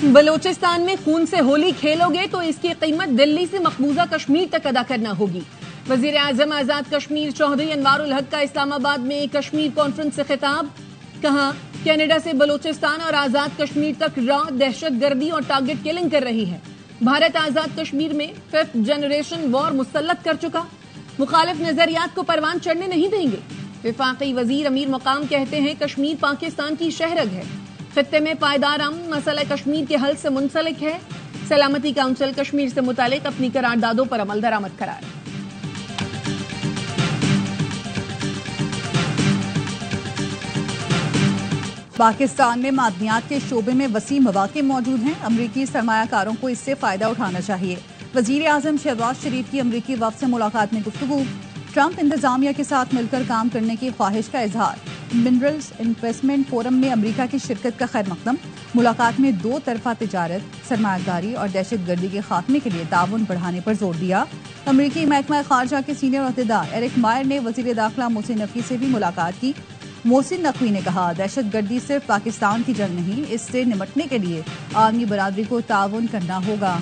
بلوچستان میں خون سے ہولی کھیلوگے تو اس کی قیمت دلی سے مقبوضہ کشمیر تک ادا کرنا ہوگی۔ وزیر اعظم آزاد کشمیر چودھری انوار الحق کا اسلام آباد میں کشمیر کانفرنس سے خطاب، کہا کینیڈا سے بلوچستان اور آزاد کشمیر تک راہ دہشت گردی اور ٹارگٹ کلنگ کر رہی ہے۔ بھارت آزاد کشمیر میں 5th جنریشن وار مسلط کر چکا، مخالف نظریات کو پروان چڑھنے نہیں دیں گے۔ وفاقی وزیر امیر مقام کہتے ہیں کشمیر پاکستان کی شہرگ ہے، خطے میں پائیدار امن مسئلہ کشمیر کے حل سے منسلک ہے۔ سلامتی کونسل کشمیر سے متعلق اپنی قراردادوں پر عمل درآمد کرائے۔ پاکستان میں معدنیات کے شعبے میں وسیع مواقع موجود ہیں، امریکی سرمایہ کاروں کو اس سے فائدہ اٹھانا چاہیے۔ وزیر اعظم شہباز شریف کی امریکی وفد سے ملاقات میں گفتگو، ٹرمپ انتظامیہ کے ساتھ مل کر کام کرنے کی خواہش کا اظہار۔ منرلز انویسٹمنٹ فورم میں امریکہ کی شرکت کا خیر مقدم، ملاقات میں دو طرفہ تجارت، سرمایہ کاری اور دہشت گردی کے خاتمے کے لیے تعاون بڑھانے پر زور دیا۔ امریکی محکمہ خارجہ کے سینئر عہدیدار ایرک مائر نے وزیر داخلہ محسن نقوی سے بھی ملاقات کی۔ محسن نقوی نے کہا دہشت گردی صرف پاکستان کی جنگ نہیں، اس سے نمٹنے کے لیے عالمی برادری کو تعاون کرنا ہوگا۔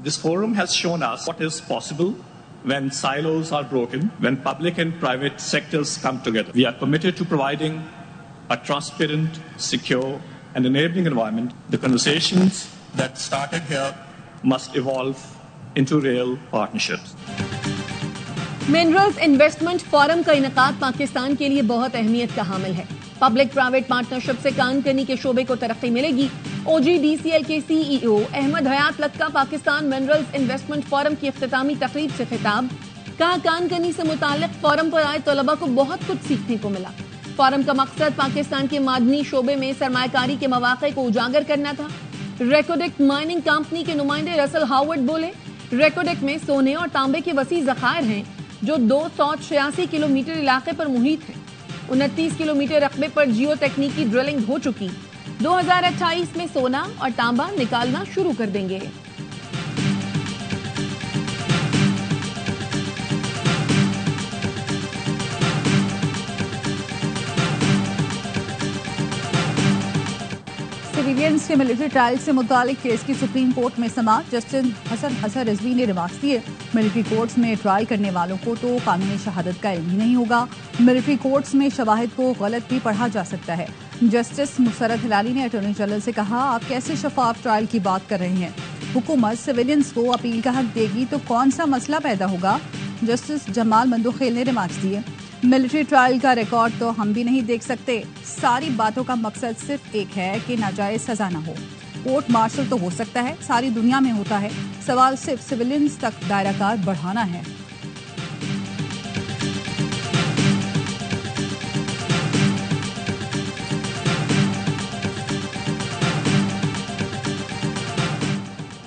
This forum has shown us what is possible when silos are broken, when public and private sectors come together. We are committed to providing a transparent, secure, and enabling environment. The conversations that started here must evolve into real partnerships. Minerals investment forum کا انعقاد پاکستان کے لیے بہت اہمیت کا حامل ہے۔ Public private partnership سے کان کنی کے شعبے کو ترقی ملے گی۔ او جی ڈی سی ایل کے سی ای او احمد حیات لت کا پاکستان منرلز انویسٹمنٹ فورم کی اختتامی تقریب سے خطاب، کہا کان کنی سے متعلق فورم پر آئے طلباء کو بہت کچھ سیکھنے کو ملا۔ فورم کا مقصد پاکستان کے معدنی شعبے میں سرمایہ کاری کے مواقع کو اجاگر کرنا تھا۔ ریکوڈک مائننگ کمپنی کے نمائندے رسل ہاورڈ بولے ریکوڈک میں سونے اور تانبے کے وسیع ذخائر ہیں جو 286 کلومیٹر علاقے پر محیط ہیں۔ 29 کلومیٹر رقبے پر جیو تکنیکی ڈرلنگ ہو چکی، 2028 میں سونا اور تانبا نکالنا شروع کر دیں گے۔ سویلینز کے ملٹری ٹرائل سے متعلق کیس کی سپریم کورٹ میں سماعت، جسٹس حسن اظہر رضوی نے ریمارکس دیے ملٹری کورٹس میں ٹرائل کرنے والوں کو تو قانونی شہادت کا علم ہی نہیں ہوگا، ملٹری کورٹس میں شواہد کو غلط بھی پڑھا جا سکتا ہے۔ جسٹس مسرت ہلالی نے اٹارنی جنرل سے کہا آپ کیسے شفاف ٹرائل کی بات کر رہے ہیں، حکومت سویلینز کو اپیل کا حق دے گی تو کون سا مسئلہ پیدا ہوگا۔ جسٹس جمال مندوخیل نے ریمارکس دیے ملٹری ٹرائل کا ریکارڈ تو ہم بھی نہیں دیکھ سکتے، ساری باتوں کا مقصد صرف ایک ہے کہ ناجائز سزا نہ ہو۔ کورٹ مارشل تو ہو سکتا ہے، ساری دنیا میں ہوتا ہے، سوال صرف سویلینز تک دائرہ کار بڑھانا ہے۔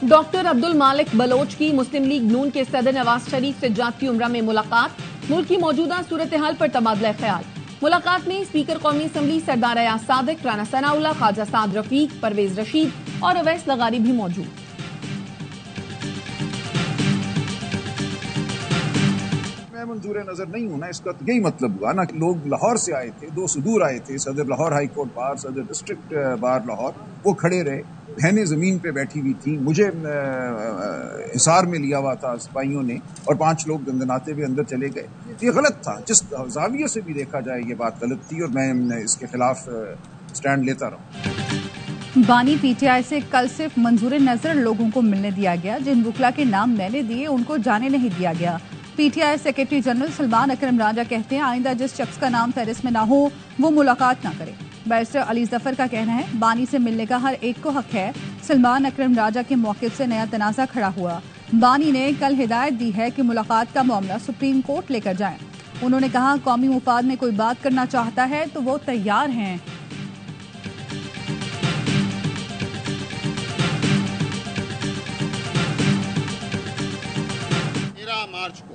ڈاکٹر عبد المالک بلوچ کی مسلم لیگ نون کے صدر نواز شریف سے جاتی عمرہ میں ملاقات، ملک کی موجودہ صورتحال پر تبادلہ خیال۔ ملاقات میں اسپیکر قومی اسمبلی سردار ایاز صادق، رانا ثناء اللہ، خواجہ سعد رفیق، پرویز رشید اور اویس لغاری بھی موجود۔ میں منظور نظر نہیں ہوں نا، اس کا تو یہی مطلب ہوا نا کہ لوگ لاہور سے آئے تھے، دو صدور آئے تھے، صدر لاہور ہائی کورٹ بار، صدر ڈسٹرکٹ بار لاہور، وہ کھڑے رہے، بہنیں زمین پہ بیٹھی ہوئی تھیں، مجھے حصار میں لیا ہوا تھا سپاہیوں نے، اور 5 لوگ دندناتے ہوئے اندر چلے گئے۔ یہ غلط تھا، جس زاویے سے بھی دیکھا جائے یہ بات غلط تھی، اور میں اس کے خلاف سٹینڈ لیتا رہا۔ بانی پی ٹی آئی سے کل صرف منظور نظر لوگوں کو ملنے دیا گیا، جن وکلا کے نام میں نے دیے ان کو جانے نہیں دیا گیا۔ P T I secretary general Salman Akram Raja کہتے ہیں آئندہ جس شخص کا نام فہرست میں نہ ہو وہ ملاقات نہ کرے۔ بیرسٹر علی ظفر کا کہنا ہے بانی سے ملنے کا ہر ایک کو حق ہے۔ سلمان اکرم راجہ کے موقف سے نیا تنازع کھڑا ہوا۔ بانی نے کل ہدایت دی ہے کہ ملاقات کا معاملہ سپریم کورٹ لے کر جائیں۔ انہوں نے کہا قومی مفاد میں کوئی بات کرنا چاہتا ہے تو وہ تیار ہیں۔ 13 مارچ کو